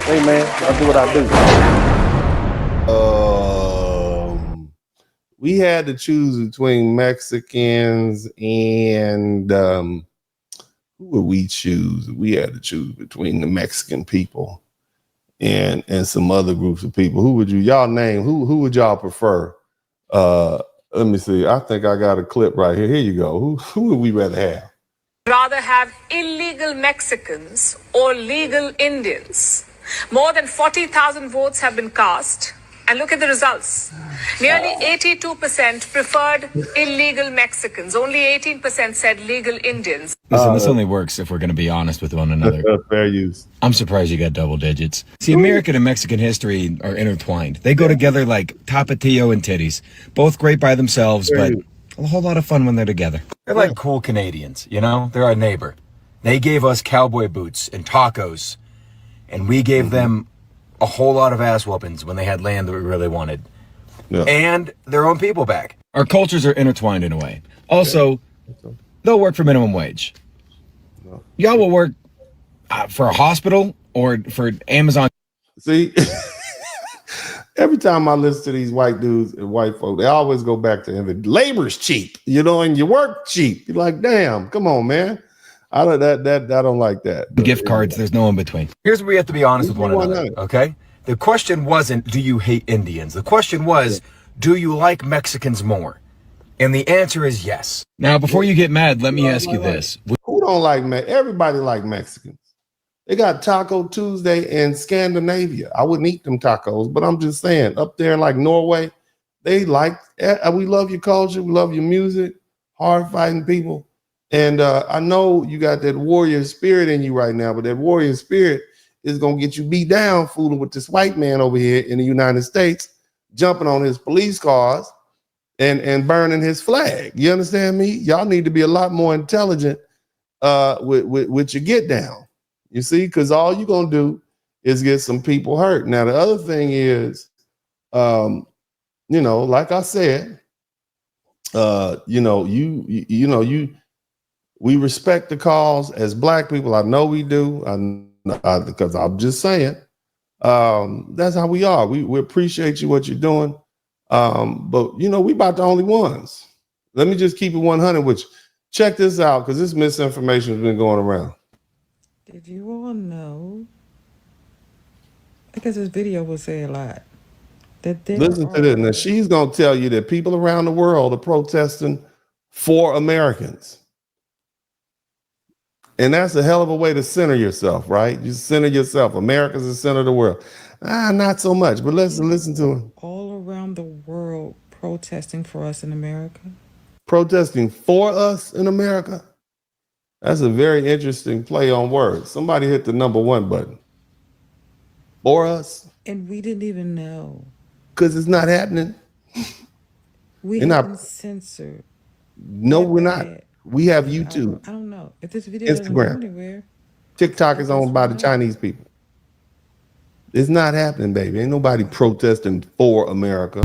Hey man, I do what I do. We had to choose between Mexicans and who would we choose? We had to choose between the Mexican people and some other groups of people. Who would y'all name? Who would y'all prefer? Let me see. I think I got a clip right here. Here you go. Who would we rather have? Rather have illegal Mexicans or legal Indians. More than 40,000 votes have been cast. And look at the results. Nearly 82% preferred illegal Mexicans. Only 18% said legal Indians. Listen, this only works if we're going to be honest with one another. Fair use. I'm surprised you got double digits. See, American and Mexican history are intertwined. They go together like tapatio and titties. Both great by themselves, but a whole lot of fun when they're together. They're like cool Canadians, you know? They're our neighbor. They gave us cowboy boots and tacos, and we gave them a whole lot of ass whoopings when they had land that we really wanted. Yeah. And their own people back. Our cultures are intertwined in a way. Also, they'll work for minimum wage. No. Y'all will work for a hospital or for Amazon. See, every time I listen to these white dudes and white folk, they always go back to labor's cheap, you know, and you work cheap. You're like, damn, come on, man. I don't like that. The gift cards, there's no in between. Here's where we have to be honest with one another, okay? The question wasn't, do you hate Indians? The question was, do you like Mexicans more? And the answer is yes. Now, before you get mad, let me ask you this. Who don't like Mexicans? Everybody like Mexicans. They got Taco Tuesday in Scandinavia. I wouldn't eat them tacos, but I'm just saying, up there like Norway, we love your culture, we love your music, hard fighting people. And I know you got that warrior spirit in you right now, but that warrior spirit is going to get you beat down fooling with this white man over here in the United States, jumping on his police cars and burning his flag. You understand me? Y'all need to be a lot more intelligent with your get down. You see, because all you're going to do is get some people hurt. Now, the other thing is, like I said, we respect the cause as Black people. I know we do, because I'm just saying, that's how we are. We appreciate you, what you're doing. But, we about the only ones. Let me just keep it 100 with you. Check this out, because this misinformation has been going around. Did you all know? Because this video will say a lot. Listen to this. Now, she's going to tell you that people around the world are protesting for Americans. And that's a hell of a way to center yourself, right? You center yourself. America's the center of the world. Not so much, but let's listen to her. All around the world protesting for us in America. Protesting for us in America? That's a very interesting play on words. Somebody hit the number 1 button. For us. And we didn't even know. Because it's not happening. We have been censored. No, we're not. We have YouTube. I don't know. If this video doesn't go anywhere. TikTok is owned by the Chinese people. It's not happening, baby. Ain't nobody protesting for America.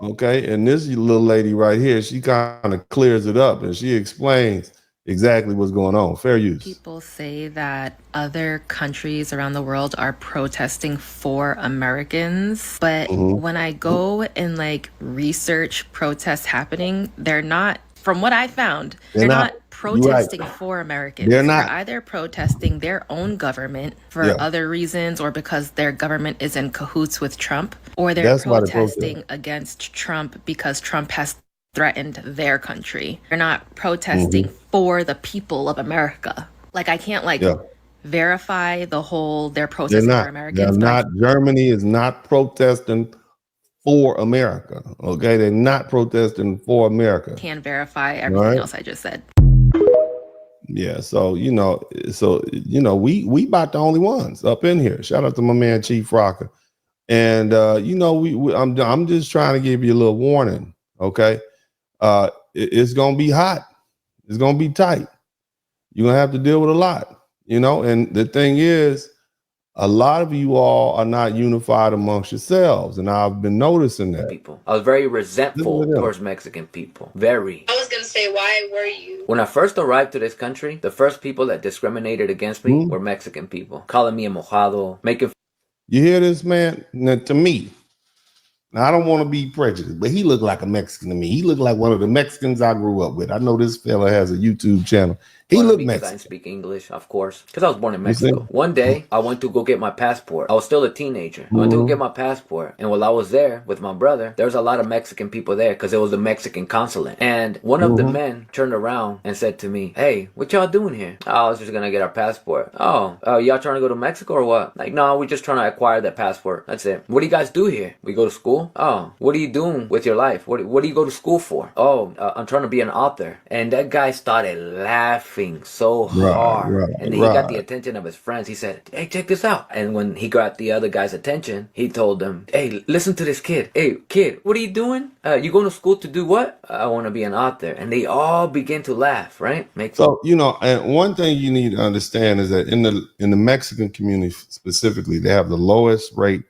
Okay? And this little lady right here, she kind of clears it up and she explains exactly what's going on. Fair use. People say that other countries around the world are protesting for Americans, but when I go and research protests happening, they're not, from what I found, they're not protesting for Americans. They're either protesting their own government for other reasons, or because their government is in cahoots with Trump, or they're protesting against Trump because Trump has threatened their country. They're not protesting for the people of America. I can't verify the whole they're protesting for Americans. They're not. Germany is not protesting for America. Okay, they're not protesting for America. Can't verify everything else I just said. Yeah, so we about the only ones up in here. Shout out to my man Chief Rocker. And I'm just trying to give you a little warning. Okay. It's gonna be hot. It's gonna be tight. You're gonna have to deal with a lot, and the thing is, a lot of you all are not unified amongst yourselves, and I've been noticing that. People. I was very resentful towards Mexican people. Very. I was gonna say, why were you? When I first arrived to this country, the first people that discriminated against me were Mexican people, calling me a mojado, making. You hear this, man? Now, to me, now, I don't want to be prejudiced, but he looked like a Mexican to me. He looked like one of the Mexicans I grew up with. I know this fella has a YouTube channel. He looked Mexican. I didn't speak English, of course, because I was born in Mexico. One day, I went to go get my passport. I was still a teenager. I went to go get my passport, and while I was there with my brother, there was a lot of Mexican people there because it was the Mexican consulate. And one of the men turned around and said to me, "Hey, what y'all doing here?" "Oh, I was just gonna get our passport." "Oh, y'all trying to go to Mexico or what?" "Like, no, we're just trying to acquire that passport. That's it." "What do you guys do here?" "We go to school." "Oh, what are you doing with your life? What do you go to school for?" "Oh, I'm trying to be an author." And that guy started laughing so hard. And then he got the attention of his friends. He said, "Hey, check this out." And when he got the other guy's attention, he told them, "Hey, listen to this kid. Hey, kid, what are you doing? You going to school to do what?" "I want to be an author." And they all begin to laugh, right? So, you know, and one thing you need to understand is that in the Mexican community specifically, they have the lowest rate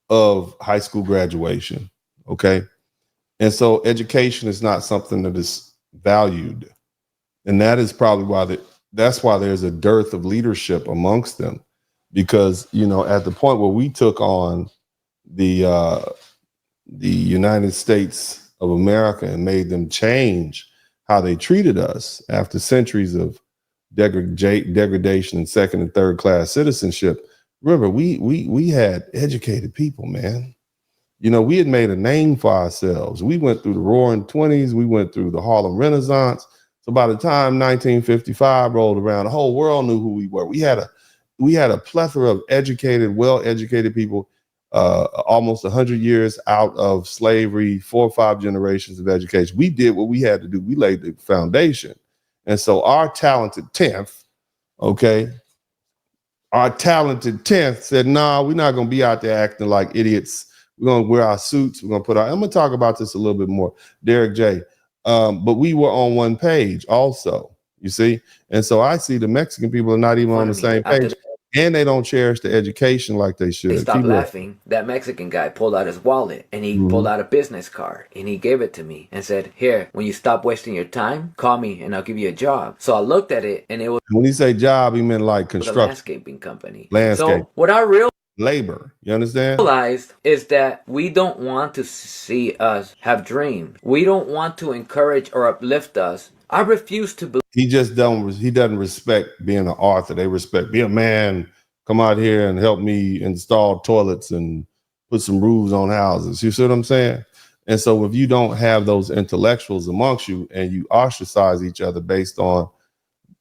of high school graduation. Okay. And so education is not something that is valued. And that is probably why that's why there's a dearth of leadership amongst them, because, you know, at the point where we took on the United States of America and made them change how they treated us after centuries of degradation and second and third class citizenship. Remember, we had educated people, man. You know, we had made a name for ourselves. We went through the Roaring 20s. We went through the Harlem Renaissance. So by the time 1955 rolled around, the whole world knew who we were. We had a plethora of educated, well-educated people, almost 100 years out of slavery, 4 or 5 generations of education. We did what we had to do. We laid the foundation. And so our talented 10th, okay, our talented 10th said, nah, we're not going to be out there acting like idiots. We're going to wear our suits. We're going to put our, I'm going to talk about this a little bit more, Derek J. But we were on one page also, you see? And so I see the Mexican people are not even on the same page, and they don't cherish the education like they should. They stopped laughing. That Mexican guy pulled out his wallet and he pulled out a business card and he gave it to me and said, "Here, when you stop wasting your time, call me and I'll give you a job." So I looked at it and it was, when he say job, he meant like construction, a landscaping company. Landscape. So what I realized, labor, you understand? Is that we don't want to see us have dreams. We don't want to encourage or uplift us. I refuse to believe. He doesn't respect being an author. They respect, be a man, come out here and help me install toilets and put some roofs on houses. You see what I'm saying? And so if you don't have those intellectuals amongst you and you ostracize each other based on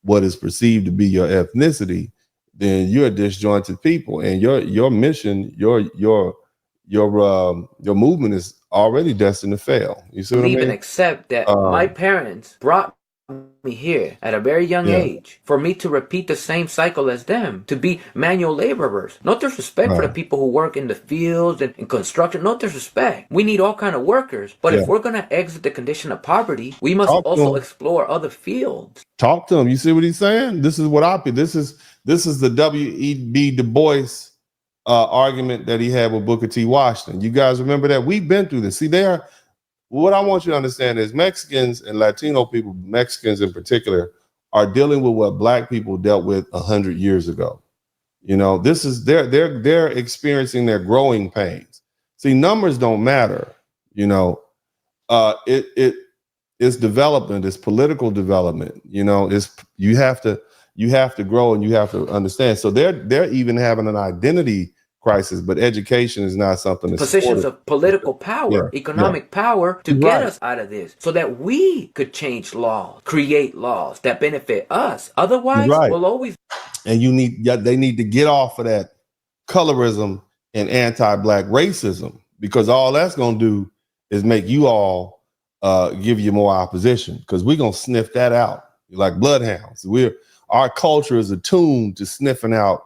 what is perceived to be your ethnicity, then you're a disjointed people, and your mission, your movement is already destined to fail. You see what I mean? Even accept that my parents brought me here at a very young age for me to repeat the same cycle as them, to be manual laborers. No disrespect for the people who work in the fields and in construction. No disrespect. We need all kind of workers. But if we're going to exit the condition of poverty, we must also explore other fields. Talk to him. You see what he's saying? This is what this is the W.E.B. Du Bois argument that he had with Booker T. Washington. You guys remember that? We've been through this. See, what I want you to understand is Mexicans and Latino people, Mexicans in particular, are dealing with what Black people dealt with 100 years ago. You know, this is they're experiencing their growing pains. See, numbers don't matter. You know, it's development, it's political development. You know, you have to grow and you have to understand. So they're even having an identity crisis, but education is not something that's positions of political power, economic power to get us out of this so that we could change laws, create laws that benefit us. Otherwise, we'll always. And they need to get off of that colorism and anti-Black racism, because all that's going to do is make you all give you more opposition, because we're going to sniff that out like bloodhounds. Our culture is attuned to sniffing out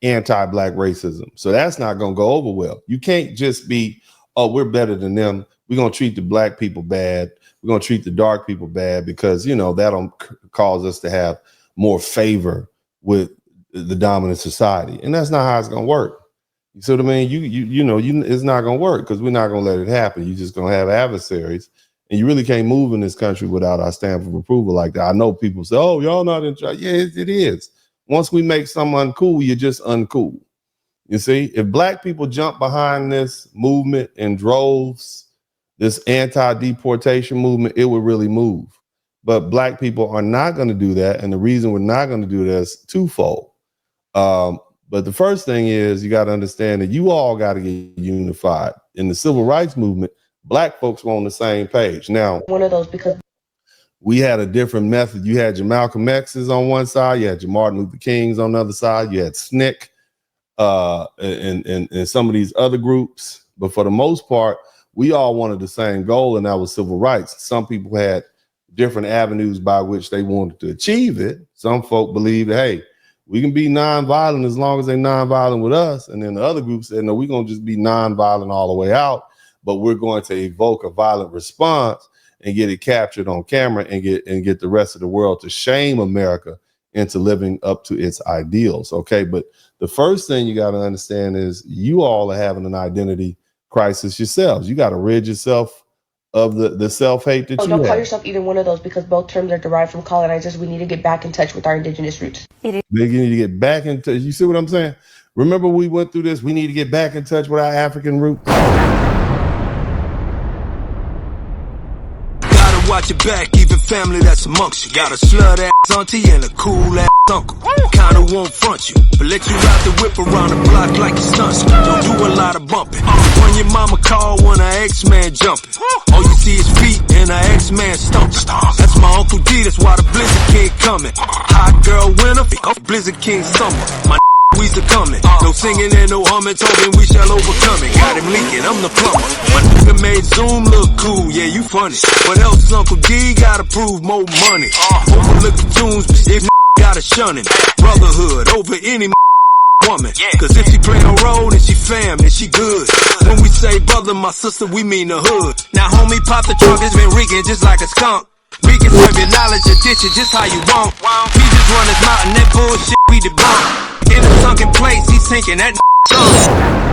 anti-Black racism. So that's not going to go over well. You can't just be, oh, we're better than them. We're going to treat the Black people bad. We're going to treat the dark people bad because, you know, that'll cause us to have more favor with the dominant society, and that's not how it's gonna work. You see what I mean? It's not gonna work because we're not gonna let it happen. You're just gonna have adversaries, and you really can't move in this country without our stamp of approval like that. I know people say, "Oh, y'all not in charge." Yeah, it is. Once we make someone uncool, you're just uncool. You see, if black people jump behind this movement in droves, this anti-deportation movement, it would really move. But black people are not going to do that, and the reason we're not going to do that is twofold. But the first thing is you got to understand that you all got to get unified. In the civil rights movement, black folks were on the same page. Now, one of those because we had a different method. You had your Malcolm X's on one side, you had your Martin Luther Kings on the other side, you had SNCC and some of these other groups. But for the most part, we all wanted the same goal, and that was civil rights. Some people had different avenues by which they wanted to achieve it. Some folk believe that, hey, we can be nonviolent as long as they're nonviolent with us. And then the other group said, no, we're going to just be nonviolent all the way out, but we're going to evoke a violent response and get it captured on camera and get the rest of the world to shame America into living up to its ideals. Okay. But the first thing you got to understand is you all are having an identity crisis yourselves. You got to rid yourself of the self-hate that you don't have. call yourself either one of those because both terms are derived from colonizers. We need to get back in touch with our indigenous roots. They need to get back in touch. You see what I'm saying? Remember we went through this. We need to get back in touch with our African roots. Gotta watch your back, even family that's amongst you. Got a slut ass auntie and a cool ass uncle. Kinda won't front you, but let you ride the whip around the block like you stunts. Don't do a lot of bumping. When your mama call when her ex-man jumping, all you see is feet and her ex-man stomping. That's my Uncle D, that's why the Blizzard King coming. Hot girl winter, Blizzard King summer. My we's are coming. No singing and no humming, talking we shall overcome it. Got him leaking, I'm the plumber. My nigga made Zoom look cool, yeah, you funny. What else Uncle D gotta prove more money? Overlook the tunes, if gotta shun him. Brotherhood over any woman. Cause if she play a role, then she fam, then she good. When we say brother, my sister, we mean the hood. Now homie, pop the trunk, it's been reeking just like a skunk. We can serve your knowledge or ditch it just how you want. He just run his mouth and that bullshit we debunk. In a sunken place, he's sinking that tongue.